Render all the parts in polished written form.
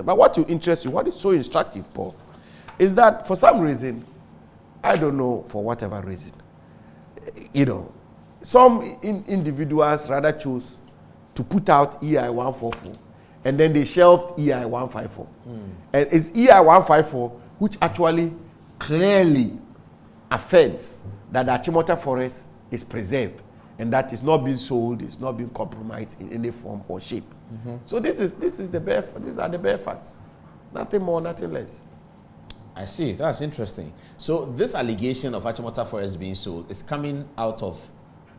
But what will interest you, what is so instructive, Paul, is that for some reason, I don't know, for whatever reason, some individuals rather chose to put out EI 144, and then they shelved EI 154. And it's EI 154 which actually clearly affirms that the Achimota Forest is preserved and that it's not being sold, it's not being compromised in any form or shape. So these are the bare facts. Nothing more, nothing less. I see. That's interesting. So this allegation of Achimota Forest being sold is coming out of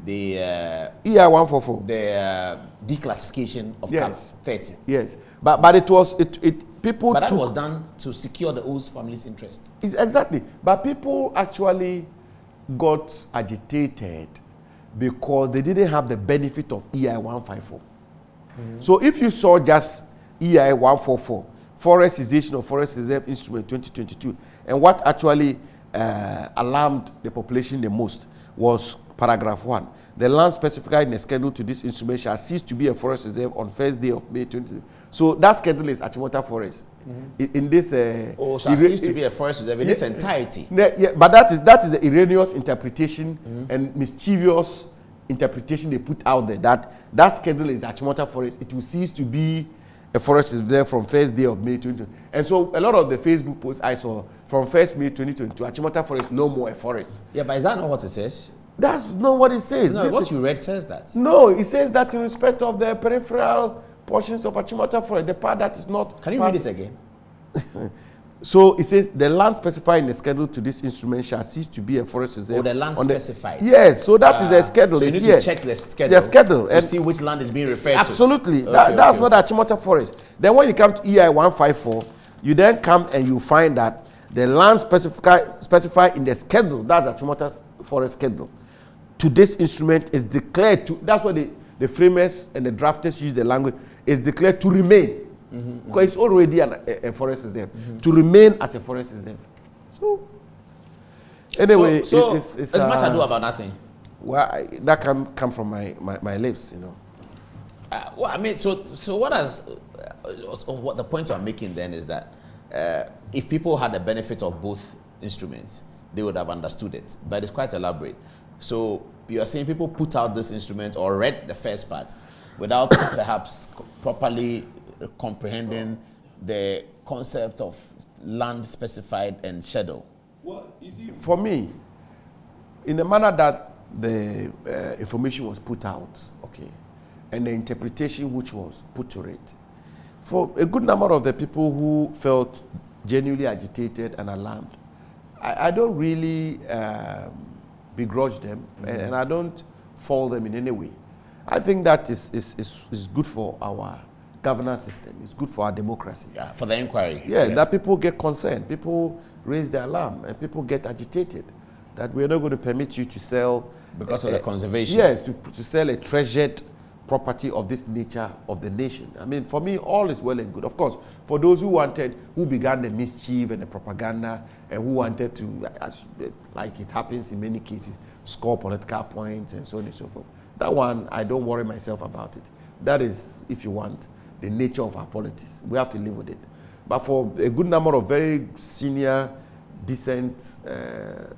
the EI 144, the declassification of Cap 30. Yes, but it was people. But that was done to secure the O's family's interest. Exactly, but people actually got agitated because they didn't have the benefit of EI 154. So if you saw just EI 144, Forestization of Forest Reserve Instrument 2022, and what actually alarmed the population the most was paragraph 1. The land specified in the schedule to this instrument shall cease to be a forest reserve on first day of May 2022. So that schedule is Achimota Forest. In this, shall cease to be a forest reserve in its entirety. Yeah, but that is the erroneous interpretation and mischievous interpretation they put out there. That schedule is Achimota Forest. It will cease to be a forest reserve from first day of May 2022. And so a lot of the Facebook posts I saw from 1st May 2022, Achimota Forest no more a forest. Yeah, but is that not what it says? That's not what it says. No, what you read says that. No, it says that in respect of the peripheral portions of Achimota Forest, the part that is not. Can you read it again? So it says the land specified in the schedule to this instrument shall cease to be a forest reserve. Oh, the land specified. Yes, so that is the schedule. So you need to check the schedule. The schedule to see which land is being referred absolutely. to. That's not Achimota Forest. Then when you come to EI 154, you then come and you find that the land specified in the schedule, that's Achimota Forest schedule, to this instrument is declared to, that's what the framers and the drafters use the language, is declared to remain. Because it's already a forest reserve. To remain as a forest reserve. So, anyway, so it's much ado about nothing. Well, that can come from my lips, Well, I mean, so what does what the point I'm making then is that if people had the benefit of both instruments, they would have understood it. But it's quite elaborate. So you are saying people put out this instrument or read the first part without perhaps properly comprehending the concept of land specified and schedule. Well, you see, for me, in the manner that the information was put out, okay, and the interpretation which was put to it, for a good number of the people who felt genuinely agitated and alarmed, I don't really begrudge them, and I don't fault them in any way. I think that is good for our governance system. It's good for our democracy. Yeah, for the inquiry. Yeah, that people get concerned, people raise their alarm, and people get agitated that we're not going to permit you to sell because of the conservation. Yes, to sell a treasured property of this nature of the nation. I mean, for me, all is well and good. Of course, for those who began the mischief and the propaganda, and who wanted to, like it happens in many cases, score political points and so on and so forth. That one, I don't worry myself about it. That is, if you want, the nature of our politics. We have to live with it. But for a good number of very senior, decent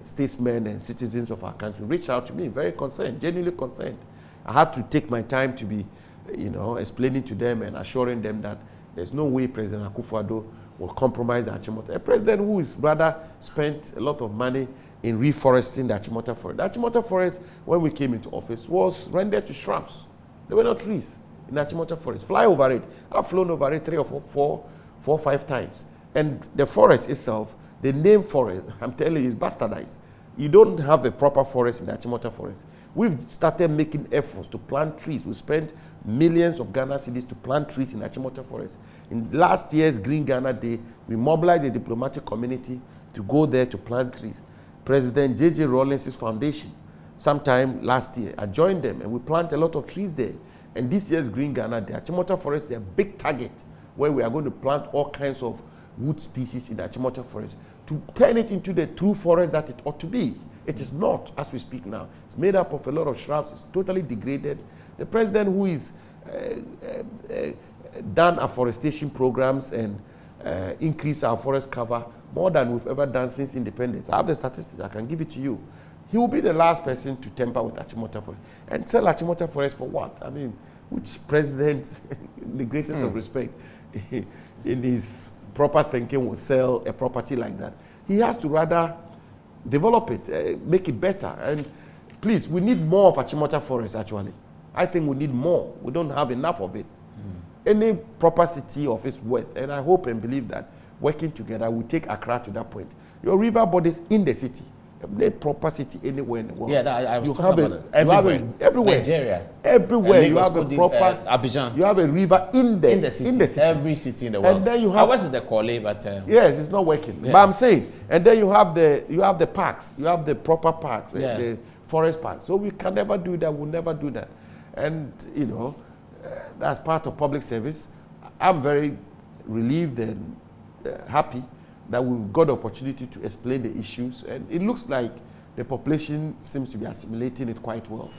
statesmen and citizens of our country reached out to me, very concerned, genuinely concerned. I had to take my time to be, explaining to them and assuring them that there's no way President Akufo Addo will compromise the Achimota. A president who is rather spent a lot of money in reforesting the Achimota Forest. The Achimota Forest, when we came into office, was rendered to shrubs. There were no trees in the Achimota Forest. Fly over it. I've flown over it 3 or 5 times. And the forest itself, the name forest, I'm telling you, is bastardized. You don't have a proper forest in the Achimota Forest. We've started making efforts to plant trees. We spent millions of Ghana cedis to plant trees in Achimota Forest. In last year's Green Ghana Day, we mobilized the diplomatic community to go there to plant trees. President J.J. Rawlings' foundation, sometime last year, I joined them and we planted a lot of trees there. And this year's Green Ghana Day, Achimota Forest is a big target where we are going to plant all kinds of wood species in the Achimota Forest to turn it into the true forest that it ought to be. It is not, as we speak now. It's made up of a lot of shrubs. It's totally degraded. The president who is done afforestation programs and increase our forest cover more than we've ever done since independence. I have the statistics, I can give it to you. He will be the last person to tamper with Achimota Forest. And sell Achimota Forest for what? I mean, which president, in the greatest of respect, in his proper thinking, will sell a property like that? He has to rather develop it, make it better. And please, we need more of Achimota Forest, actually. I think we need more. We don't have enough of it. Any proper city of its worth, and I hope and believe that working together will take Accra to that point. Your river bodies in the city, a proper city anywhere in the world. Yeah, I was talking about it. Everywhere. Everywhere. Nigeria. Everywhere you have a proper Abidjan. You have a river in the city. Every city in the world. And then you have ours is the Kole, but yes, it's not working. Yeah. But I'm saying, and then you have the parks, you have the proper parks, the forest parks. So we can never do that. We'll never do that. And you know, that's part of public service. I'm very relieved and happy that we've got the opportunity to explain the issues, and it looks like the population seems to be assimilating it quite well.